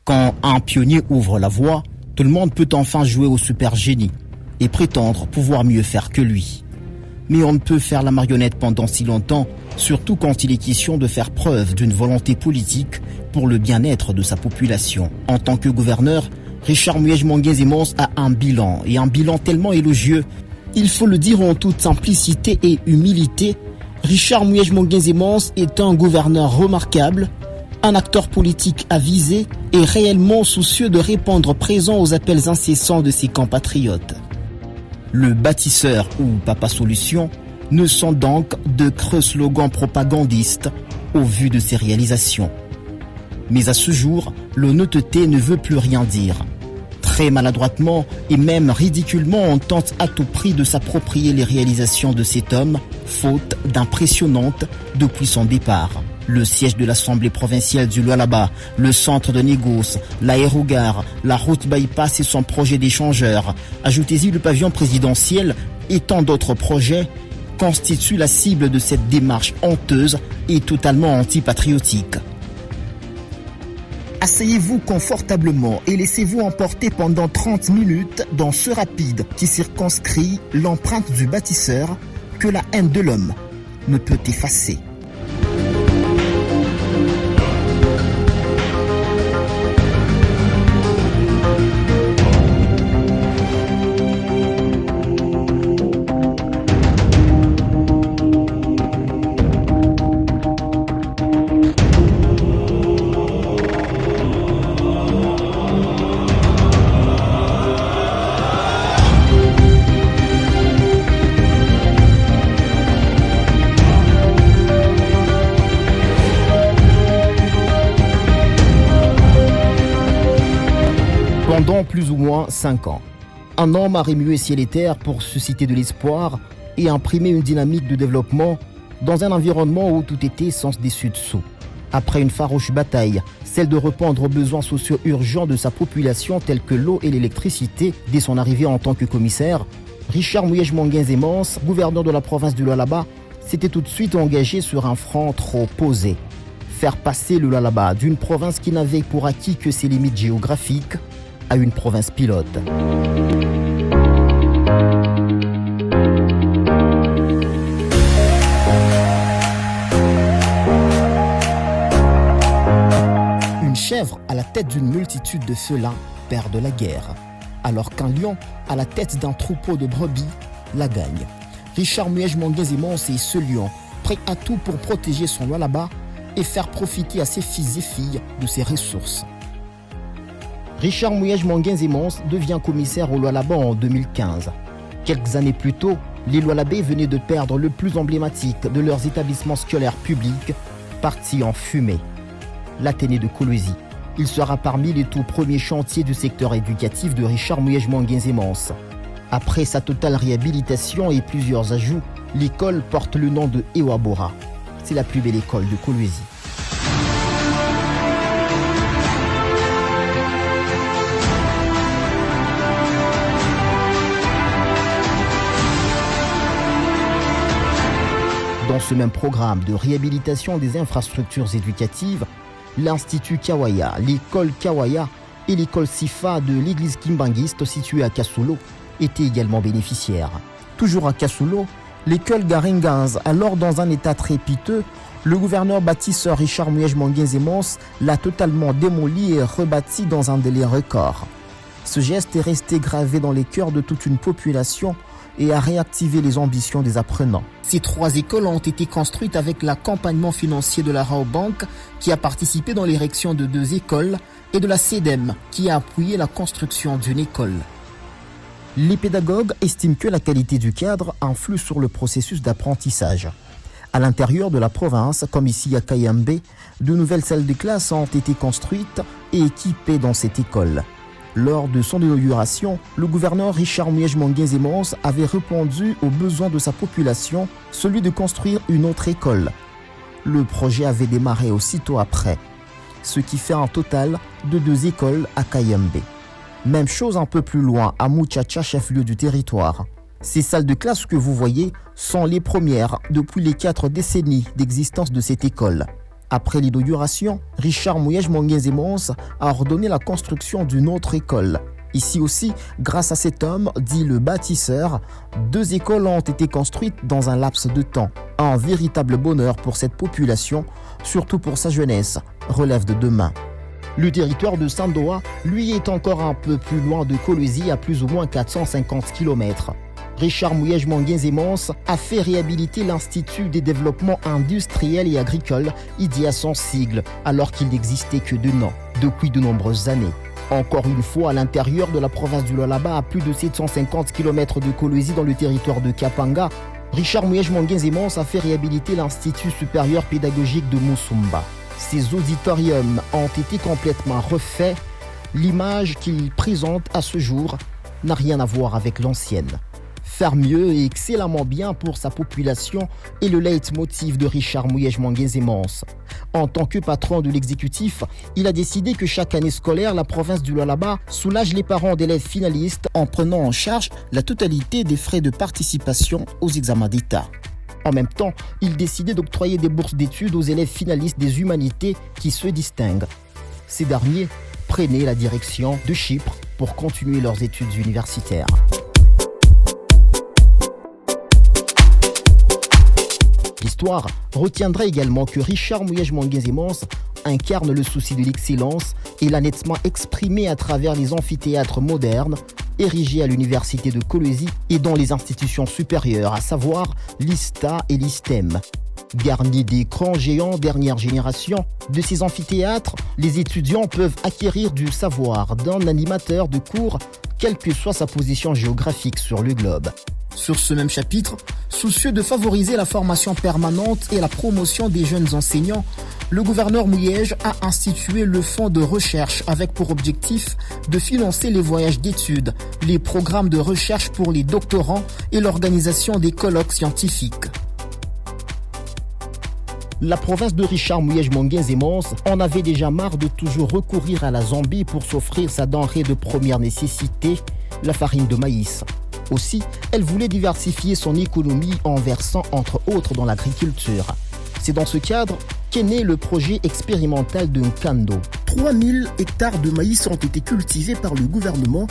Quand un pionnier ouvre la voie, tout le monde peut enfin jouer au super génie et prétendre pouvoir mieux faire que lui. Mais on ne peut faire la marionnette pendant si longtemps, surtout quand il est question de faire preuve d'une volonté politique pour le bien-être de sa population. En tant que gouverneur, Richard Muyej-Manguez-Mons a un bilan tellement élogieux. Il faut le dire en toute simplicité et humilité, Richard Muyej-Manguez-Mons est un gouverneur remarquable, un acteur politique avisé et réellement soucieux de répondre présent aux appels incessants de ses compatriotes. Le bâtisseur ou Papa Solution ne sont donc de creux slogans propagandistes au vu de ses réalisations. Mais à ce jour, l'honnêteté ne veut plus rien dire. Très maladroitement et même ridiculement, on tente à tout prix de s'approprier les réalisations de cet homme, faute d'impressionnantes depuis son départ. Le siège de l'Assemblée provinciale du Lualaba, le centre de négoce, l'aérogare, la route bypass et son projet d'échangeur, ajoutez-y le pavillon présidentiel et tant d'autres projets, constituent la cible de cette démarche honteuse et totalement antipatriotique. Asseyez-vous confortablement et laissez-vous emporter pendant 30 minutes dans ce rapide qui circonscrit l'empreinte du bâtisseur que la haine de l'homme ne peut effacer. Pendant plus ou moins 5 ans, un homme a remué ciel et terre pour susciter de l'espoir et imprimer une dynamique de développement dans un environnement où tout était sens dessus dessous. Après une farouche bataille, celle de répondre aux besoins sociaux urgents de sa population tels que l'eau et l'électricité, dès son arrivée en tant que commissaire, Richard Muyej-Manguez-Mons, gouverneur de la province du Lualaba, s'était tout de suite engagé sur un front trop posé. Faire passer le Lualaba d'une province qui n'avait pour acquis que ses limites géographiques à une province pilote. Une chèvre à la tête d'une multitude de félins perd de la guerre, alors qu'un lion à la tête d'un troupeau de brebis la gagne. Richard Muyej-Manguez-Mons est ce lion, prêt à tout pour protéger son Lualaba et faire profiter à ses fils et filles de ses ressources. Richard Muyej-Manguez-Mons devient commissaire au Lualaba en 2015. Quelques années plus tôt, les Lualabais venaient de perdre le plus emblématique de leurs établissements scolaires publics, parti en fumée, l'Athénée de Kolwezi. Il sera parmi les tout premiers chantiers du secteur éducatif de Richard Muyej-Manguez-Mons. Après sa totale réhabilitation et plusieurs ajouts, l'école porte le nom de Ewabora. C'est la plus belle école de Kolwezi. Dans ce même programme de réhabilitation des infrastructures éducatives, l'Institut Kawaya, l'école Kawaya et l'école Sifa de l'église kimbanguiste située à Kasulo étaient également bénéficiaires. Toujours à Kasulo, l'école Garingaz, alors dans un état très piteux, le gouverneur bâtisseur Richard Muyej-Manguez-Mons l'a totalement démoli et rebâti dans un délai record. Ce geste est resté gravé dans les cœurs de toute une population et a réactivé les ambitions des apprenants. Ces 3 écoles ont été construites avec l'accompagnement financier de la Rabobank qui a participé dans l'érection de 2 écoles et de la CEDEM qui a appuyé la construction d'une école. Les pédagogues estiment que la qualité du cadre influe sur le processus d'apprentissage. À l'intérieur de la province, comme ici à Kayembe, de nouvelles salles de classe ont été construites et équipées dans cette école. Lors de son inauguration, le gouverneur Richard Muyej-Manguez-Mons avait répondu aux besoins de sa population, celui de construire une autre école. Le projet avait démarré aussitôt après, ce qui fait un total de 2 écoles à Kayembe. Même chose un peu plus loin, à Muchacha, chef-lieu du territoire. Ces salles de classe que vous voyez sont les premières depuis les 4 décennies d'existence de cette école. Après l'inauguration, Richard Mouyej Monguenzemons a ordonné la construction d'une autre école. Ici aussi, grâce à cet homme, dit le bâtisseur, 2 écoles ont été construites dans un laps de temps. Un véritable bonheur pour cette population, surtout pour sa jeunesse, relève de demain. Le territoire de Sandoa, lui, est encore un peu plus loin de Kolwezi, à plus ou moins 450 km. Richard Mouyej Monguenzemons a fait réhabiliter l'Institut des développements industriels et agricoles, il y a son sigle, alors qu'il n'existait que de nom, depuis de nombreuses années. Encore une fois, à l'intérieur de la province du Lualaba, à plus de 750 km de Kolwezi dans le territoire de Kapanga, Richard Mouyej Monguenzemons a fait réhabiliter l'Institut supérieur pédagogique de Musumba. Ces auditoriums ont été complètement refaits. L'image qu'il présente à ce jour n'a rien à voir avec l'ancienne. Faire mieux et excellemment bien pour sa population est le leitmotiv de Richard Mouyej Monguenzemons. En tant que patron de l'exécutif, il a décidé que chaque année scolaire, la province du Lualaba soulage les parents d'élèves finalistes en prenant en charge la totalité des frais de participation aux examens d'État. En même temps, il décidait d'octroyer des bourses d'études aux élèves finalistes des humanités qui se distinguent. Ces derniers prenaient la direction de Chypre pour continuer leurs études universitaires. L'histoire retiendra également que Richard Mouyej Monguenzemons incarne le souci de l'excellence et l'a nettement exprimé à travers les amphithéâtres modernes érigés à l'université de Kolwezi et dans les institutions supérieures, à savoir l'ISTA et l'ISTEM. Garnis d'écrans géants dernière génération, de ces amphithéâtres, les étudiants peuvent acquérir du savoir d'un animateur de cours, quelle que soit sa position géographique sur le globe. Sur ce même chapitre, soucieux de favoriser la formation permanente et la promotion des jeunes enseignants, le gouverneur Mouyej a institué le fonds de recherche avec pour objectif de financer les voyages d'études, les programmes de recherche pour les doctorants et l'organisation des colloques scientifiques. La province de Richard Mouyej Monguenzemons en avait déjà marre de toujours recourir à la Zambie pour s'offrir sa denrée de première nécessité, la farine de maïs. Aussi, elle voulait diversifier son économie en versant entre autres dans l'agriculture. C'est dans ce cadre qu'est né le projet expérimental de Nkando. 3000 hectares de maïs ont été cultivés par le gouvernement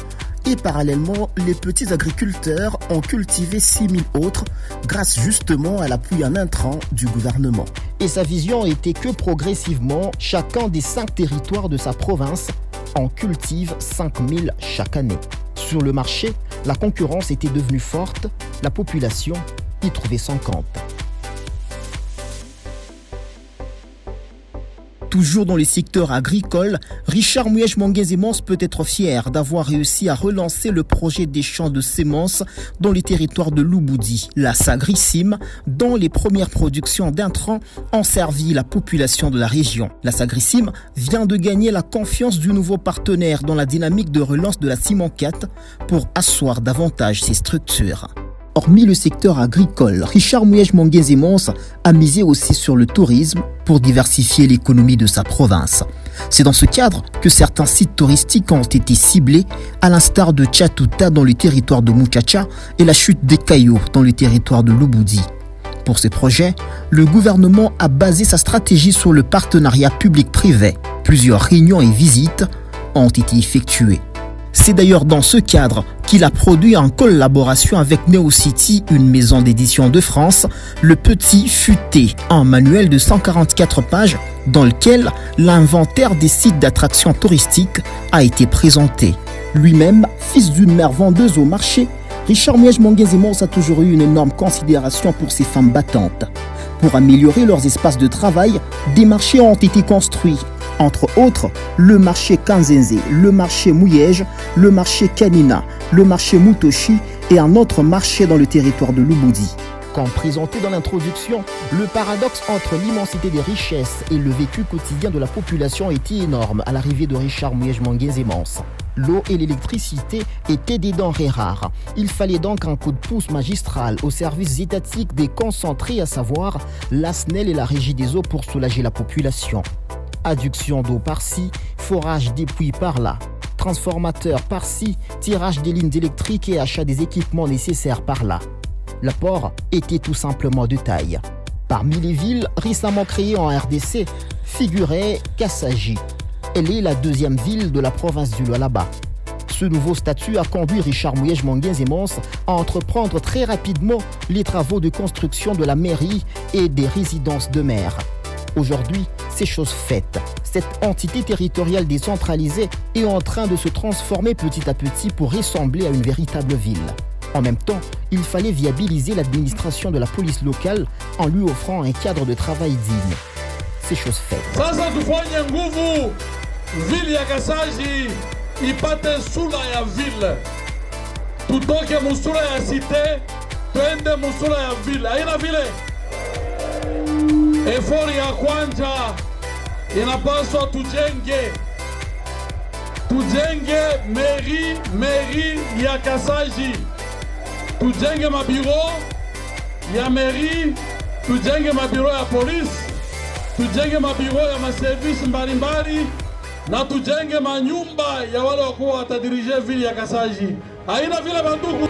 et parallèlement, les petits agriculteurs ont cultivé 6000 autres grâce justement à l'appui en intrant du gouvernement. Et sa vision était que progressivement, chacun des 5 territoires de sa province en cultive 5000 chaque année. Sur le marché, la concurrence était devenue forte, la population y trouvait son compte. Toujours dans les secteurs agricoles, Richard Mouyej Monguenzemons peut être fier d'avoir réussi à relancer le projet des champs de semences dans les territoires de Lubudi, la Sagrissime, dont les premières productions d'intrants ont servi la population de la région. La Sagrissime vient de gagner la confiance du nouveau partenaire dans la dynamique de relance de la Cimencat pour asseoir davantage ses structures. Hormis le secteur agricole, Richard Mouyej Monguenzemons a misé aussi sur le tourisme pour diversifier l'économie de sa province. C'est dans ce cadre que certains sites touristiques ont été ciblés, à l'instar de Tchatuta dans le territoire de Muchacha et la chute des Cailloux dans le territoire de Lubudi. Pour ces projets, le gouvernement a basé sa stratégie sur le partenariat public-privé. Plusieurs réunions et visites ont été effectuées. C'est d'ailleurs dans ce cadre qu'il a produit en collaboration avec NeoCity, une maison d'édition de France, le Petit Futé, un manuel de 144 pages dans lequel l'inventaire des sites d'attractions touristiques a été présenté. Lui-même, fils d'une mère vendeuse au marché, Richard Mouyej Monguenzemons a toujours eu une énorme considération pour ces femmes battantes. Pour améliorer leurs espaces de travail, des marchés ont été construits. Entre autres, le marché Kanzenze, le marché Mouyej, le marché Kanina, le marché Mutoshi et un autre marché dans le territoire de Lubudi. Comme présenté dans l'introduction, le paradoxe entre l'immensité des richesses et le vécu quotidien de la population était énorme à l'arrivée de Richard Mouyej Monguenzemons. L'eau et l'électricité étaient des denrées rares. Il fallait donc un coup de pouce magistral aux services étatiques déconcentrés, à savoir la SNEL et la Régie des eaux pour soulager la population. Adduction d'eau par-ci, forage des puits par-là, transformateur par-ci, tirage des lignes électriques et achat des équipements nécessaires par-là. L'apport était tout simplement de taille. Parmi les villes récemment créées en RDC figurait Kassaji. Elle est la deuxième ville de la province du Lualaba. Ce nouveau statut a conduit Richard Mouyej Manguin-Zemons à entreprendre très rapidement les travaux de construction de la mairie et des résidences de maires. Aujourd'hui, c'est chose faite. Cette entité territoriale décentralisée est en train de se transformer petit à petit pour ressembler à une véritable ville. En même temps, il fallait viabiliser l'administration de la police locale en lui offrant un cadre de travail digne. C'est chose faite. Sasa tufanye nguvu ville ya Kassaji ipate sura ya ville, tutoke musura ya cité twende musura ya ville. Haina vile efori ya kwanza inapaswa tujenge mairie ya Kassaji, tujenge mabiro ya mairie, tujenge mabiro ya polisi, tujenge mabiro ya maservisi mbalimbali na tujenge manyumba ya wale wakuwa watadirije vile ya Kassaji. Haina vile bandugu.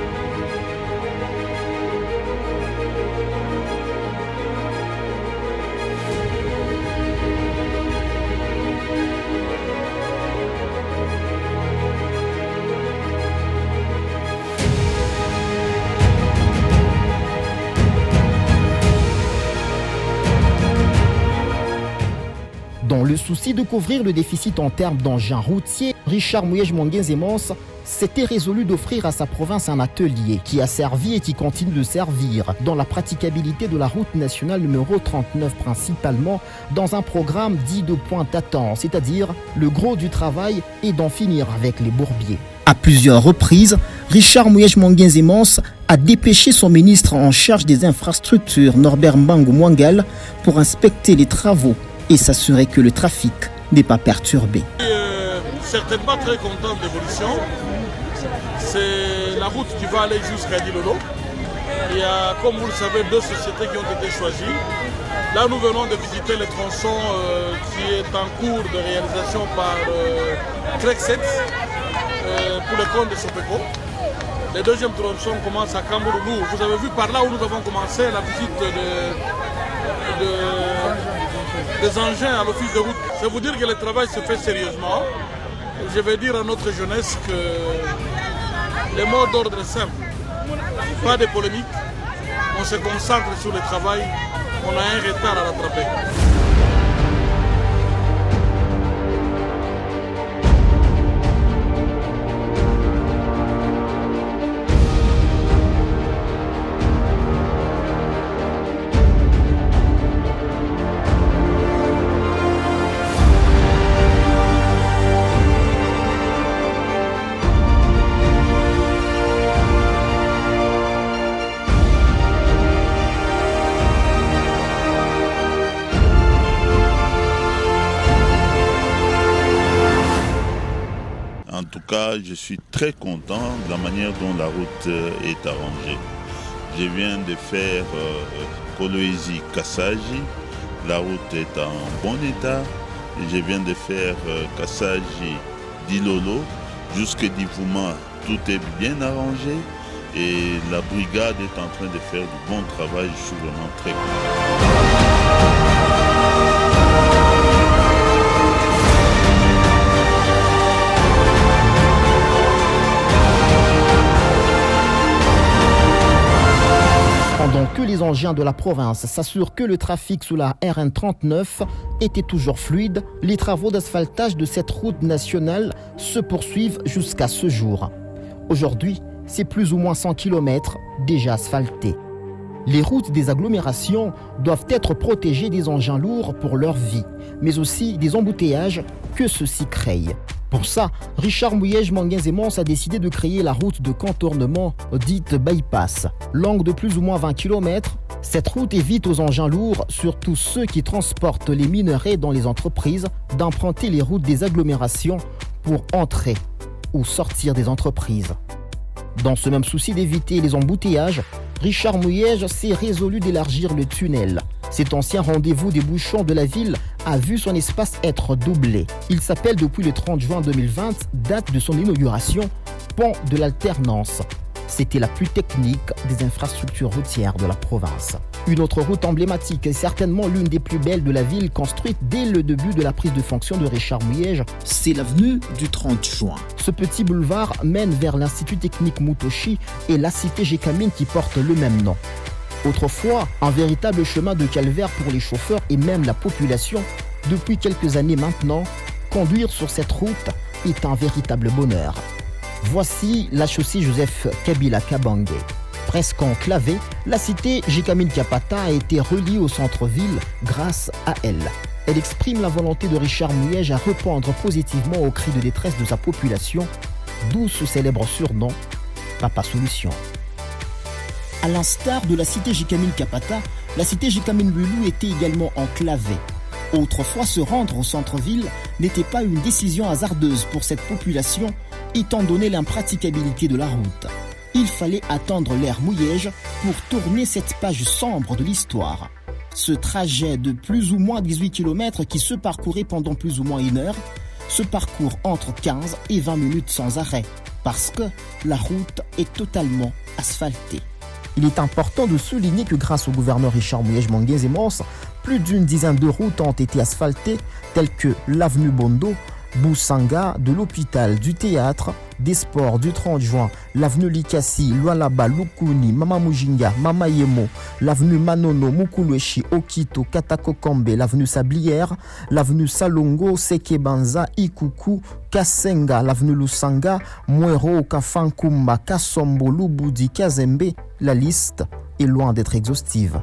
Dans le souci de couvrir le déficit en termes d'engins routiers, Richard Mouyej Manguin-Zemons s'était résolu d'offrir à sa province un atelier qui a servi et qui continue de servir dans la praticabilité de la route nationale numéro 39 principalement dans un programme dit de pointe à temps, c'est-à-dire le gros du travail est d'en finir avec les bourbiers. À plusieurs reprises, Richard Mouyej Manguin-Zemons a dépêché son ministre en charge des infrastructures, Norbert Mbangu Mwangal, pour inspecter les travaux et s'assurer que le trafic n'est pas perturbé. Certainement très content de l'évolution. C'est la route qui va aller jusqu'à Dilolo. Il y a, comme vous le savez, deux sociétés qui ont été choisies. Là, nous venons de visiter le tronçon qui est en cours de réalisation par Trexet pour le compte de Sopeco. Le deuxième tronçon commence à Kamboulou. Vous avez vu par là où nous avons commencé la visite des engins à l'office de route. C'est vous dire que le travail se fait sérieusement. Je vais dire à notre jeunesse que les mots d'ordre simple, pas de polémique, on se concentre sur le travail, on a un retard à rattraper. En tout cas, je suis très content de la manière dont la route est arrangée. Je viens de faire Kolwezi-Kassaji, la route est en bon état. Je viens de faire Kassaji-Dilolo, jusqu'à Divouma, tout est bien arrangé et la brigade est en train de faire du bon travail. Je suis vraiment très content. Pendant que les engins de la province s'assurent que le trafic sous la RN39 était toujours fluide, les travaux d'asphaltage de cette route nationale se poursuivent jusqu'à ce jour. Aujourd'hui, c'est plus ou moins 100 km déjà asphaltés. Les routes des agglomérations doivent être protégées des engins lourds pour leur vie, mais aussi des embouteillages que ceux-ci créent. Pour ça, Richard Mouyej Manguin-Zemons a décidé de créer la route de contournement dite bypass. Longue de plus ou moins 20 km, cette route évite aux engins lourds, surtout ceux qui transportent les minerais dans les entreprises, d'emprunter les routes des agglomérations pour entrer ou sortir des entreprises. Dans ce même souci d'éviter les embouteillages, Richard Mouyej s'est résolu d'élargir le tunnel. Cet ancien rendez-vous des bouchons de la ville a vu son espace être doublé. Il s'appelle depuis le 30 juin 2020, date de son inauguration, Pont de l'Alternance. C'était la plus technique des infrastructures routières de la province. Une autre route emblématique et certainement l'une des plus belles de la ville, construite dès le début de la prise de fonction de Richard Mouyej, c'est l'avenue du 30 juin. Ce petit boulevard mène vers l'Institut technique Mutoshi et la cité Gécamine qui porte le même nom. Autrefois, un véritable chemin de calvaire pour les chauffeurs et même la population. Depuis quelques années maintenant, conduire sur cette route est un véritable bonheur. Voici la chaussée Joseph Kabila Kabange. Presque enclavée, la cité Gécamine Kapata a été reliée au centre-ville grâce à elle. Elle exprime la volonté de Richard Mouyej à répondre positivement aux cris de détresse de sa population, d'où ce célèbre surnom Papa Solution. À l'instar de la cité Gécamine Kapata, la cité Gécamine Lulu était également enclavée. Autrefois, se rendre au centre-ville n'était pas une décision hasardeuse pour cette population, étant donné l'impraticabilité de la route. Il fallait attendre l'ère Mouyej pour tourner cette page sombre de l'histoire. Ce trajet de plus ou moins 18 km qui se parcourait pendant plus ou moins une heure, se parcourt entre 15 et 20 minutes sans arrêt, parce que la route est totalement asphaltée. Il est important de souligner que grâce au gouverneur Richard Mouyej Manguez-Mons, plus d'une dizaine de routes ont été asphaltées, telles que l'avenue Bondo, Boussanga, de l'hôpital, du théâtre, des sports, du 30 juin, l'avenue Likasi, Lualaba, Lukuni, Mama Mujinga, Mama Yemo, l'avenue Manono, Mukulueshi, Okito, Katakokombe, l'avenue Sablière, l'avenue Salongo, Sekebanza, Ikuku, Kasenga, l'avenue Lusanga, Mwero, Kafankumba, Kasombo, Lubudi, Kazembe. La liste est loin d'être exhaustive.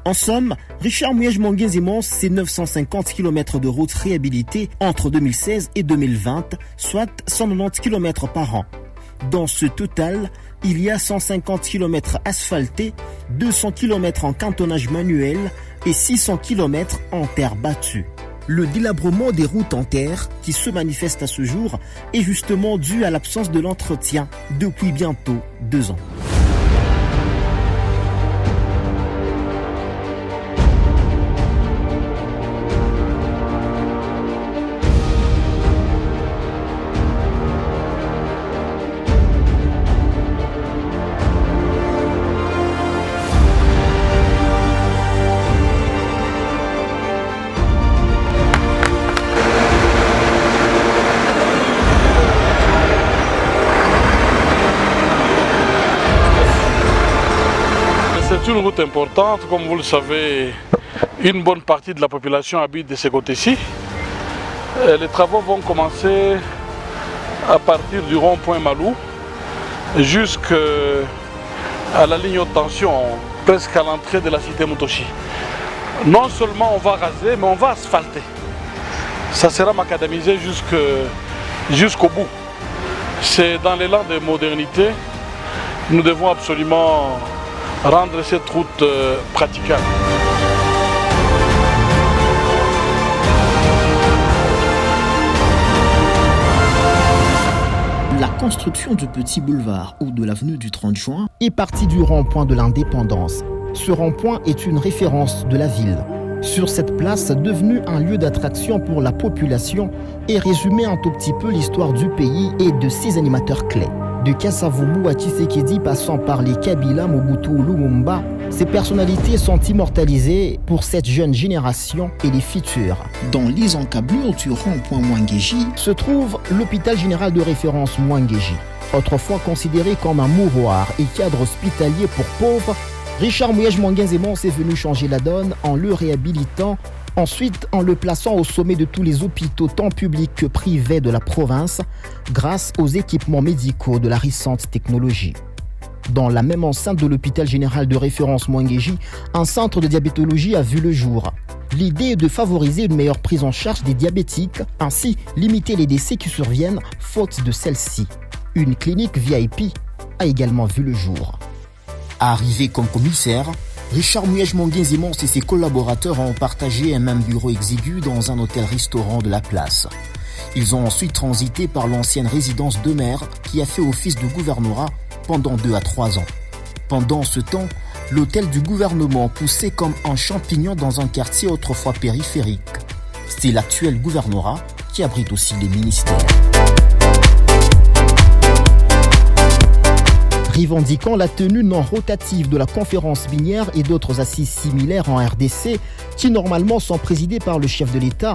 En somme, Richard Mouyej Manguez-Mons, c'est 950 km de routes réhabilitées entre 2016 et 2020, soit 190 km par an. Dans ce total, il y a 150 km asphaltés, 200 km en cantonnage manuel et 600 km en terre battue. Le délabrement des routes en terre qui se manifeste à ce jour est justement dû à l'absence de l'entretien depuis bientôt 2 ans. C'est une route importante, comme vous le savez, une bonne partie de la population habite de ce côté-ci. Les travaux vont commencer à partir du rond-point Malou jusqu'à la ligne haute tension, presque à l'entrée de la cité Mutoshi. Non seulement on va raser, mais on va asphalter. Ça sera macadamisé jusqu'au bout. C'est dans l'élan de modernité, nous devons absolument rendre cette route praticable. La construction du petit boulevard ou de l'avenue du 30 juin est partie du rond-point de l'Indépendance. Ce rond-point est une référence de la ville. Sur cette place, devenue un lieu d'attraction pour la population, est résumée un tout petit peu l'histoire du pays et de ses animateurs clés. De Kasavubu à Tshisekedi passant par les Kabila, Mobutu ou Lumumba, ces personnalités sont immortalisées pour cette jeune génération et les futurs. Dans les encablures du rond-point Mwangeji se trouve l'hôpital général de référence Mwangeji. Autrefois considéré comme un mouroir et cadre hospitalier pour pauvres, Richard Mouyej Manguez-Mons est venu changer la donne en le réhabilitant, ensuite en le plaçant au sommet de tous les hôpitaux tant publics que privés de la province grâce aux équipements médicaux de la récente technologie. Dans la même enceinte de l'hôpital général de référence Mwangeji, un centre de diabétologie a vu le jour. L'idée est de favoriser une meilleure prise en charge des diabétiques, ainsi limiter les décès qui surviennent faute de celle-ci. Une clinique VIP a également vu le jour. Arrivé comme commissaire, Richard Mouyej Manguez-Mons et ses collaborateurs ont partagé un même bureau exigu dans un hôtel-restaurant de la place. Ils ont ensuite transité par l'ancienne résidence de maire qui a fait office de gouvernorat pendant 2 à 3 ans. Pendant ce temps, l'hôtel du gouvernement poussait comme un champignon dans un quartier autrefois périphérique. C'est l'actuel gouvernorat qui abrite aussi les ministères. revendiquant la tenue non rotative de la conférence minière et d'autres assises similaires en RDC qui normalement sont présidées par le chef de l'État.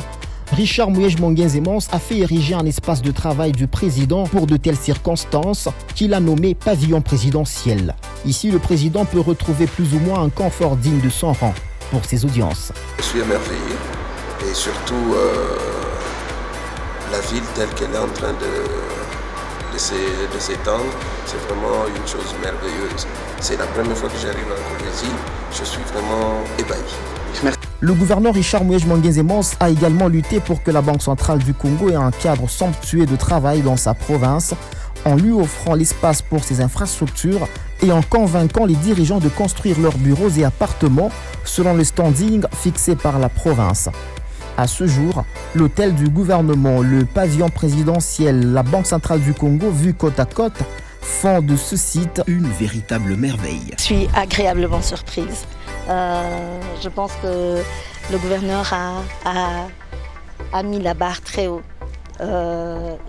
Richard Muyej Mongenze-Mons a fait ériger un espace de travail du président pour de telles circonstances qu'il a nommé pavillon présidentiel. Ici, le président peut retrouver plus ou moins un confort digne de son rang pour ses audiences. Je suis émerveillé et surtout la ville telle qu'elle est en train de s'étendre, c'est vraiment une chose merveilleuse. C'est la première fois que j'arrive en Colombie, je suis vraiment ébahi. Merci. Le gouverneur Richard Muyej Mongenze-Mons a également lutté pour que la Banque centrale du Congo ait un cadre somptueux de travail dans sa province, en lui offrant l'espace pour ses infrastructures et en convainquant les dirigeants de construire leurs bureaux et appartements selon le standing fixé par la province. À ce jour, l'hôtel du gouvernement, le pavillon présidentiel, la Banque centrale du Congo, vus côte à côte, font de ce site une véritable merveille. Je suis agréablement surprise. Je pense que le gouverneur a mis la barre très haut.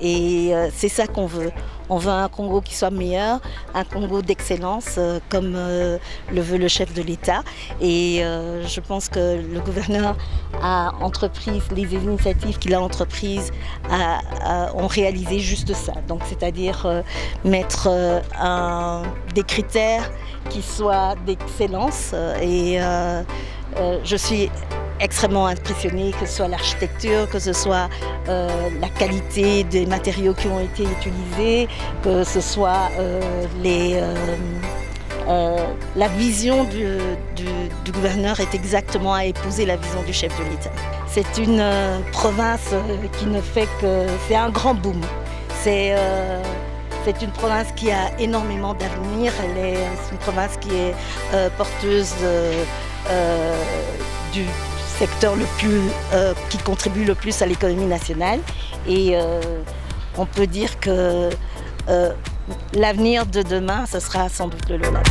Et c'est ça qu'on veut. On veut un Congo qui soit meilleur, un Congo d'excellence, comme le veut le chef de l'État. Et je pense que le gouverneur a entrepris, les initiatives qu'il a entreprises ont réalisé juste ça. Donc, c'est-à-dire mettre des critères qui soient d'excellence. Et je suis extrêmement impressionnée, que ce soit l'architecture, que ce soit la qualité des matériaux qui ont été utilisés, que ce soit la vision du gouverneur est exactement à épouser la vision du chef de l'État. C'est une province qui ne fait que... C'est un grand boom. C'est une province qui a énormément d'avenir. C'est une province qui est porteuse du secteur qui contribue le plus à l'économie nationale. Et on peut dire que l'avenir de demain, ce sera sans doute le Lualaba.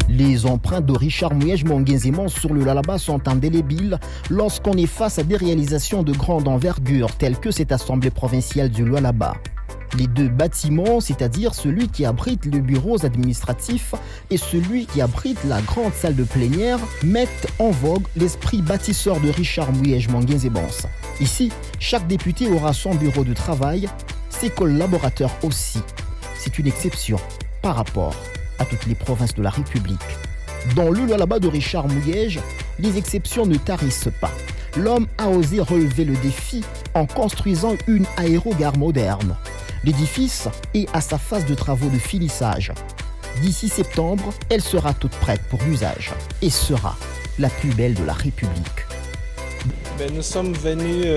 Les empreintes de Richard Muyej Mongenze-Mons sur le Lualaba sont indélébiles lorsqu'on est face à des réalisations de grande envergure telles que cette assemblée provinciale du Lualaba. Les deux bâtiments, c'est-à-dire celui qui abrite les bureaux administratifs et celui qui abrite la grande salle de plénière, mettent en vogue l'esprit bâtisseur de Richard Muyej Mongenze-Mons. Ici, chaque député aura son bureau de travail, ses collaborateurs aussi. C'est une exception par rapport à toutes les provinces de la République. Dans le Lualaba de Richard Muyej, les exceptions ne tarissent pas. L'homme a osé relever le défi en construisant une aérogare moderne. L'édifice est à sa phase de travaux de finissage. D'ici septembre, elle sera toute prête pour l'usage et sera la plus belle de la République. Nous sommes venus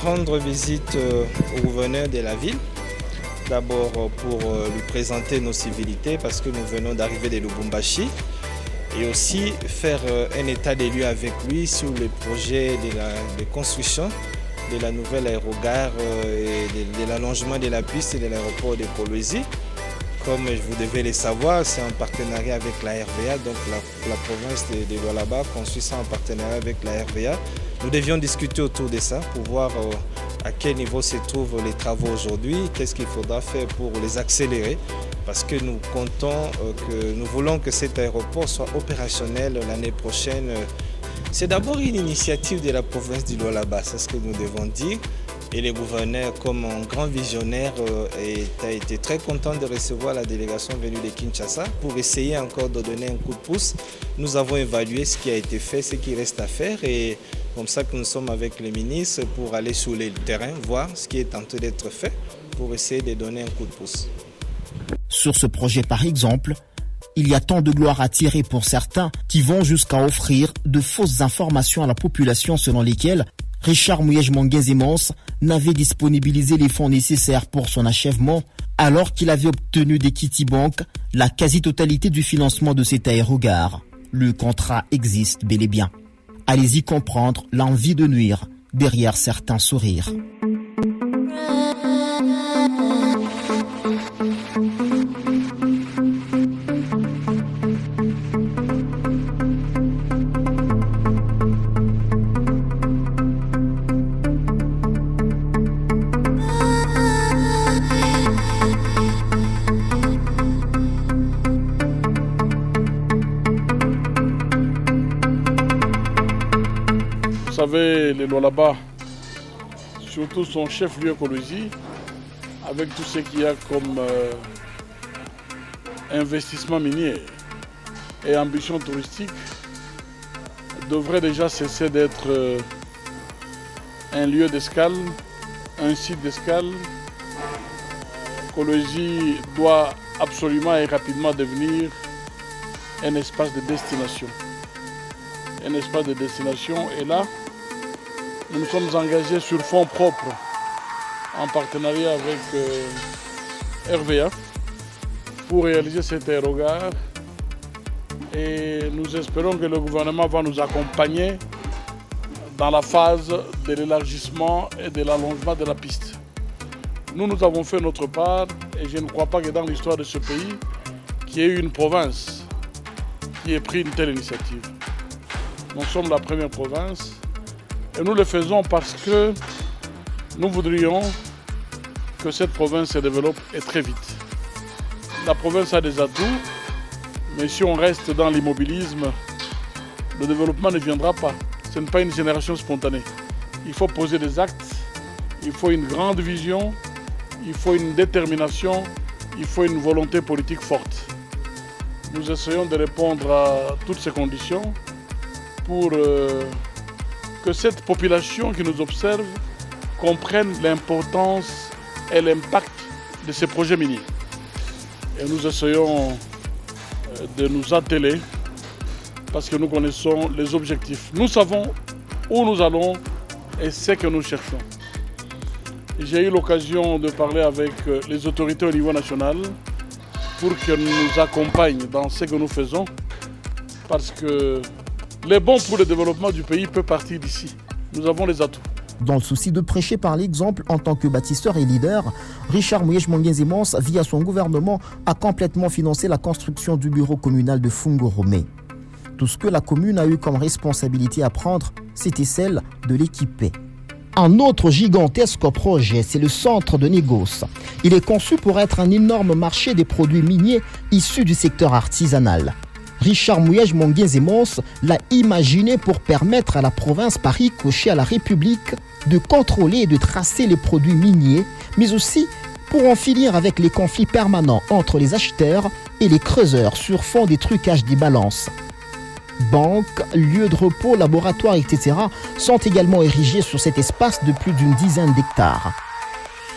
rendre visite au gouverneur de la ville. D'abord pour lui présenter nos civilités parce que nous venons d'arriver de Lubumbashi. Et aussi faire un état des lieux avec lui sur les projets de construction de la nouvelle aérogare et de l'allongement de la piste de l'aéroport de Kolwezi. Comme vous devez le savoir, c'est en partenariat avec la RVA, donc la province de Lualaba construit ça en partenariat avec la RVA. Nous devions discuter autour de ça pour voir à quel niveau se trouvent les travaux aujourd'hui, qu'est-ce qu'il faudra faire pour les accélérer, parce que nous voulons que cet aéroport soit opérationnel l'année prochaine. C'est d'abord une initiative de la province du Lualaba, c'est ce que nous devons dire. Et le gouverneur, comme un grand visionnaire, a été très content de recevoir la délégation venue de Kinshasa pour essayer encore de donner un coup de pouce. Nous avons évalué ce qui a été fait, ce qui reste à faire et comme ça que nous sommes avec les ministres pour aller sur le terrain, voir ce qui est en train d'être fait pour essayer de donner un coup de pouce. Sur ce projet par exemple, il y a tant de gloire à tirer pour certains qui vont jusqu'à offrir de fausses informations à la population selon lesquelles Richard Muyej Mongenze-Mons n'avait disponibilisé les fonds nécessaires pour son achèvement alors qu'il avait obtenu d'Equity Bank la quasi-totalité du financement de cette aérogare. Le contrat existe bel et bien. Allez-y comprendre l'envie de nuire derrière certains sourires. savez, le Lualaba, surtout son chef-lieu Kolwezi, avec tout ce qu'il y a comme investissement minier et ambition touristique, devrait déjà cesser d'être un lieu d'escale, un site d'escale. Kolwezi doit absolument et rapidement devenir un espace de destination. Un espace de destination. Et là, nous nous sommes engagés sur fonds propres en partenariat avec RVA pour réaliser cet aérogare. Et nous espérons que le gouvernement va nous accompagner dans la phase de l'élargissement et de l'allongement de la piste. Nous avons fait notre part et je ne crois pas que dans l'histoire de ce pays, qu'il y ait eu une province qui ait pris une telle initiative. Nous sommes la première province et nous le faisons parce que nous voudrions que cette province se développe et très vite. La province a des atouts, mais si on reste dans l'immobilisme, le développement ne viendra pas. Ce n'est pas une génération spontanée. Il faut poser des actes, il faut une grande vision, il faut une détermination, il faut une volonté politique forte. Nous essayons de répondre à toutes ces conditions pour que cette population qui nous observe comprenne l'importance et l'impact de ces projets miniers. Et nous essayons de nous atteler parce que nous connaissons les objectifs. Nous savons où nous allons et ce que nous cherchons. J'ai eu l'occasion de parler avec les autorités au niveau national pour qu'elles nous accompagnent dans ce que nous faisons parce que les bons pour le développement du pays peuvent partir d'ici. Nous avons les atouts. Dans le souci de prêcher par l'exemple en tant que bâtisseur et leader, Richard Muyej Mongenzimons, via son gouvernement, a complètement financé la construction du bureau communal de Fungoromé. Tout ce que la commune a eu comme responsabilité à prendre, c'était celle de l'équiper. Un autre gigantesque projet, c'est le centre de négoce. Il est conçu pour être un énorme marché des produits miniers issus du secteur artisanal. Richard Muyej Mongenzimons l'a imaginé pour permettre à la province par ricochet à la République de contrôler et de tracer les produits miniers, mais aussi pour en finir avec les conflits permanents entre les acheteurs et les creuseurs sur fond des trucages des balances. Banques, lieux de repos, laboratoires, etc. sont également érigés sur cet espace de plus d'une dizaine d'hectares.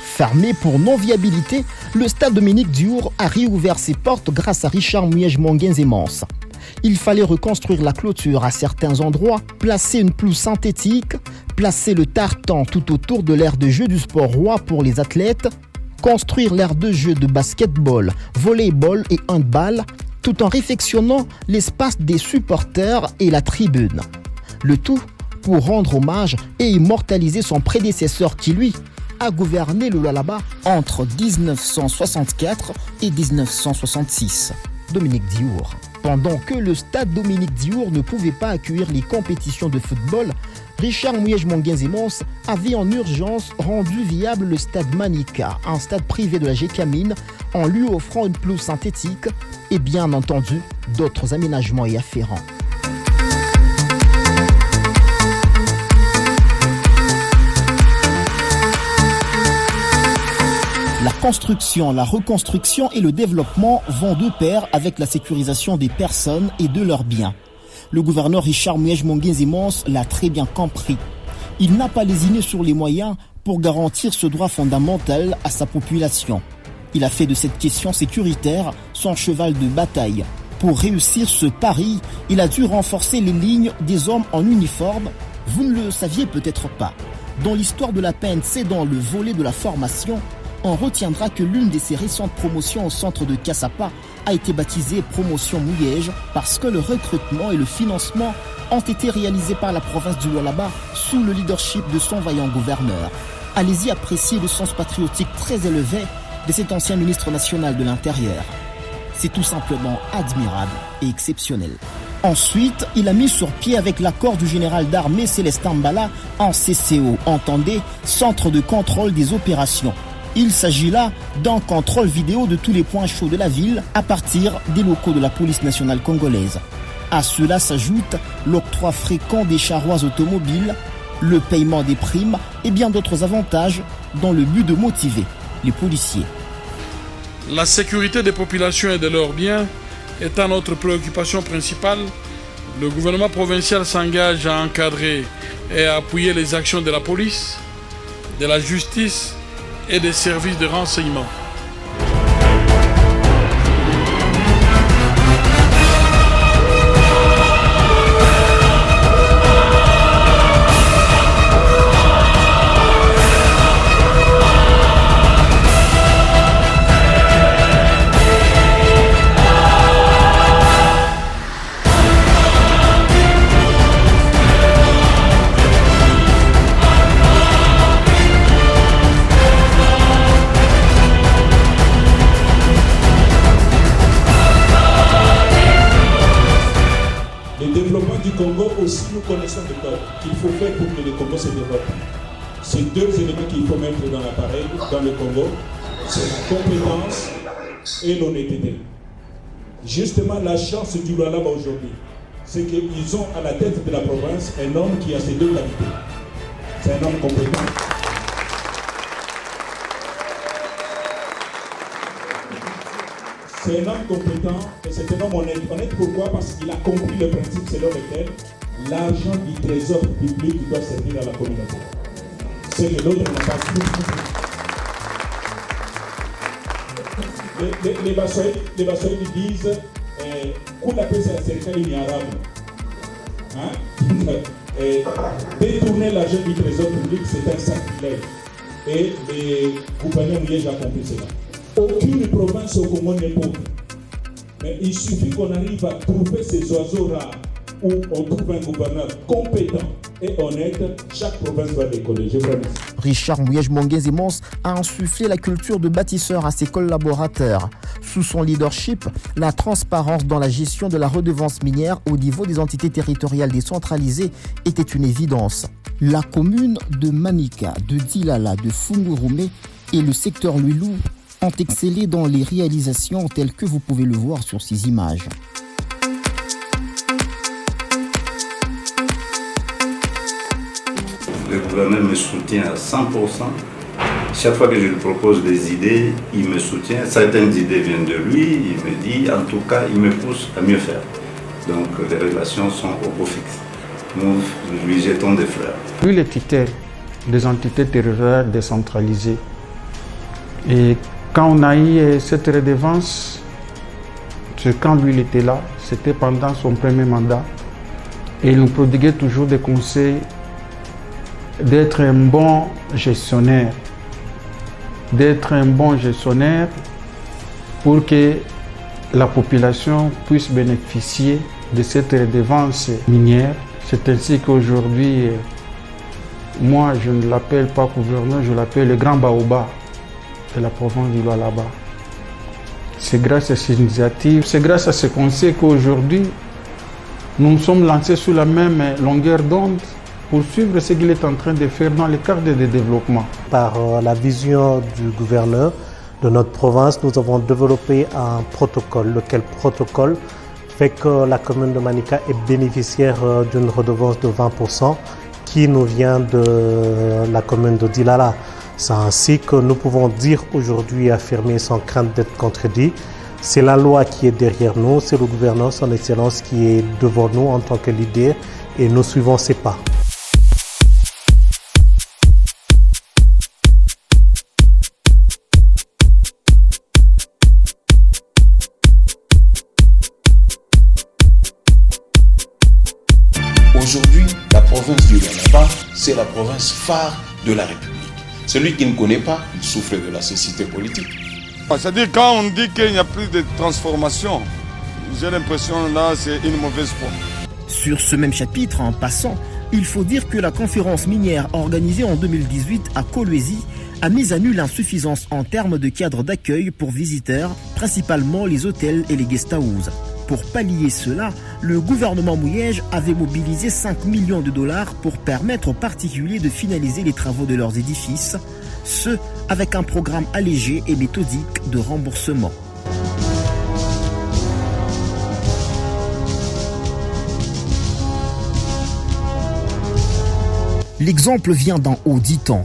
Fermé pour non-viabilité, le stade Dominique Diour a réouvert ses portes grâce à Richard Muyej Mongenzimons. Il fallait reconstruire la clôture à certains endroits, placer une pelouse synthétique, placer le tartan tout autour de l'aire de jeu du sport roi pour les athlètes, construire l'aire de jeu de basketball, volleyball et handball, tout en réfectionnant l'espace des supporters et la tribune. Le tout pour rendre hommage et immortaliser son prédécesseur qui, lui, a gouverné le Lualaba entre 1964 et 1966. Dominique Diour. Pendant que le stade Dominique Diour ne pouvait pas accueillir les compétitions de football, Richard Muyej Mongenzimons avait en urgence rendu viable le stade Manika, un stade privé de la GECAMIN, en lui offrant une pelouse synthétique et bien entendu d'autres aménagements y afférents. La construction, la reconstruction et le développement vont de pair avec la sécurisation des personnes et de leurs biens. Le gouverneur Richard Muyej Mongenzimons l'a très bien compris. Il n'a pas lésiné sur les moyens pour garantir ce droit fondamental à sa population. Il a fait de cette question sécuritaire son cheval de bataille. Pour réussir ce pari, il a dû renforcer les lignes des hommes en uniforme. Vous ne le saviez peut-être pas. Dans l'histoire de la PNC, dans le volet de la formation, on retiendra que l'une de ses récentes promotions au centre de Kassapa a été baptisée Promotion Muyej parce que le recrutement et le financement ont été réalisés par la province du Lualaba sous le leadership de son vaillant gouverneur. Allez-y apprécier le sens patriotique très élevé de cet ancien ministre national de l'Intérieur. C'est tout simplement admirable et exceptionnel. Ensuite, il a mis sur pied avec l'accord du général d'armée Célestin Mbala en CCO, entendez, Centre de contrôle des opérations. Il s'agit là d'un contrôle vidéo de tous les points chauds de la ville à partir des locaux de la police nationale congolaise. À cela s'ajoute l'octroi fréquent des charrois automobiles, le paiement des primes et bien d'autres avantages dans le but de motiver les policiers. La sécurité des populations et de leurs biens étant notre préoccupation principale, le gouvernement provincial s'engage à encadrer et à appuyer les actions de la police, de la justice et des services de renseignement. Aussi, nous connaissons le code qu'il faut faire pour que le Congo se développe. C'est deux éléments qu'il faut mettre dans l'appareil, dans le Congo, c'est la compétence et l'honnêteté. Justement, la chance du Lualaba aujourd'hui, c'est qu'ils ont à la tête de la province un homme qui a ces deux qualités. C'est un homme compétent. C'est un homme compétent et c'est un homme honnête. Honnête pourquoi? Parce qu'il a compris le principe selon lequel l'argent du trésor public doit servir à la communauté. C'est que l'autre n'a pas compris. Les Bassoïdes disent Kula pesa ya serikali ni haramu. Détourner l'argent du trésor public, c'est un sacrilège. Et les gouverneurs Mouyej a compris cela. Aucune province au Congo n'est pauvre. Mais il suffit qu'on arrive à trouver ces oiseaux rares où on trouve un gouverneur compétent et honnête, chaque province va décoller. Je vous remercie. Richard Mouyej Monguezimons a insufflé la culture de bâtisseur à ses collaborateurs. Sous son leadership, la transparence dans la gestion de la redevance minière au niveau des entités territoriales décentralisées était une évidence. La commune de Manika, de Dilala, de Fungurume et le secteur Luilou ont excellé dans les réalisations telles que vous pouvez le voir sur ces images. Le gouverneur me soutient à 100%. Chaque fois que je lui propose des idées, il me soutient. Certaines idées viennent de lui, il me dit, en tout cas, il me pousse à mieux faire. Donc les relations sont au beau fixe. Nous lui jetons des fleurs. Lui, les critères des entités territoriales décentralisées. Et quand on a eu cette redevance, c'est quand lui il était là, c'était pendant son premier mandat. Et il nous prodiguait toujours des conseils d'être un bon gestionnaire. D'être un bon gestionnaire pour que la population puisse bénéficier de cette redevance minière. C'est ainsi qu'aujourd'hui, moi je ne l'appelle pas gouverneur, je l'appelle le grand baobab de la province du Lualaba. C'est grâce à ces initiatives, c'est grâce à ces conseils qu'aujourd'hui, nous nous sommes lancés sur la même longueur d'onde pour suivre ce qu'il est en train de faire dans le cadre de développement. Par la vision du gouverneur de notre province, nous avons développé un protocole. Lequel protocole fait que la commune de Manika est bénéficiaire d'une redevance de 20% qui nous vient de la commune de Dilala. C'est ainsi que nous pouvons dire aujourd'hui et affirmer sans crainte d'être contredit. C'est la loi qui est derrière nous, c'est le gouverneur, son excellence qui est devant nous en tant que leader et nous suivons ses pas. Aujourd'hui, la province du Lualaba, c'est la province phare de la République. Celui qui ne connaît pas, il souffre de la cécité politique. C'est-à-dire quand on dit qu'il n'y a plus de transformation, j'ai l'impression là c'est une mauvaise foi. Sur ce même chapitre, en passant, il faut dire que la conférence minière organisée en 2018 à Kolwezi a mis à nu l'insuffisance en termes de cadre d'accueil pour visiteurs, principalement les hôtels et les guest houses. Pour pallier cela, le gouvernement Mouyej avait mobilisé 5 millions de dollars pour permettre aux particuliers de finaliser les travaux de leurs édifices, ce avec un programme allégé et méthodique de remboursement. L'exemple vient d'en haut, dit-on.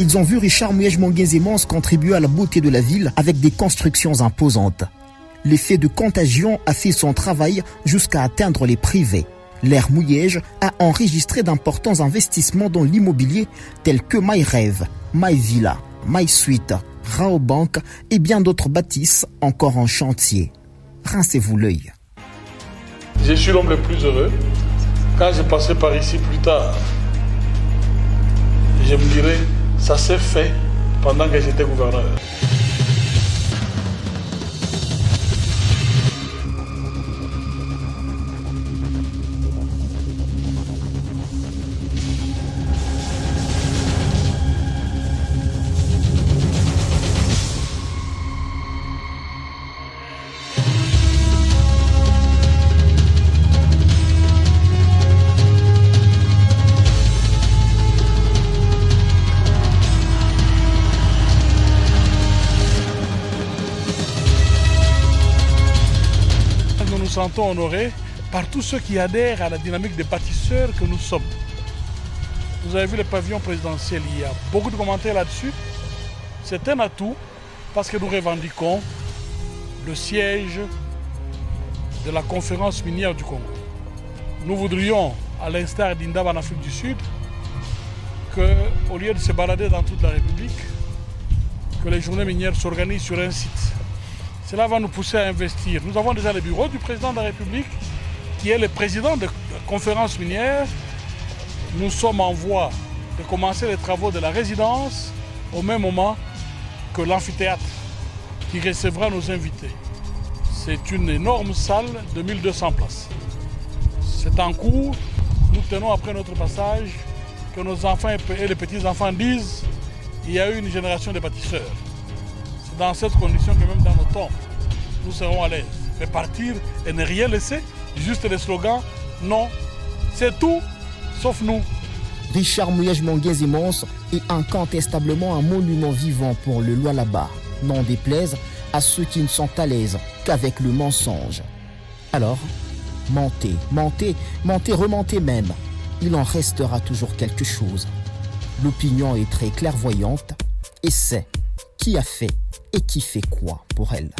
Ils ont vu Richard Muyej-Mongenze-Mons contribuer à la beauté de la ville avec des constructions imposantes. L'effet de contagion a fait son travail jusqu'à atteindre les privés. L'ère Muyej a enregistré d'importants investissements dans l'immobilier tels que MyRêve, MyVilla, MySuite, Raobank et bien d'autres bâtisses encore en chantier. Rincez-vous l'œil. Je suis l'homme le plus heureux. Quand je passais par ici plus tard, je me dirais, ça s'est fait pendant que j'étais gouverneur. Nous nous sentons honorés par tous ceux qui adhèrent à la dynamique des bâtisseurs que nous sommes. Vous avez vu le pavillon présidentiel, il y a beaucoup de commentaires là-dessus. C'est un atout parce que nous revendiquons le siège de la conférence minière du Congo. Nous voudrions, à l'instar d'Indab en Afrique du Sud, qu'au lieu de se balader dans toute la République, que les journées minières s'organisent sur un site. Cela va nous pousser à investir. Nous avons déjà le bureau du président de la République, qui est le président de la conférence minière. Nous sommes en voie de commencer les travaux de la résidence au même moment que l'amphithéâtre qui recevra nos invités. C'est une énorme salle de 1200 places. C'est en cours. Nous tenons après notre passage que nos enfants et les petits-enfants disent qu'il y a eu une génération de bâtisseurs. C'est dans cette condition que même dans nos temps, nous serons à l'aise. Mais partir et ne rien laisser, juste les slogans, non, c'est tout, sauf nous. Richard Muyej-Mongenze-Mons est incontestablement un monument vivant pour le Lualaba, n'en déplaise à ceux qui ne sont à l'aise qu'avec le mensonge. Alors, mentez, mentez, mentez, remontez même. Il en restera toujours quelque chose. L'opinion est très clairvoyante et sait qui a fait et qui fait quoi pour elle.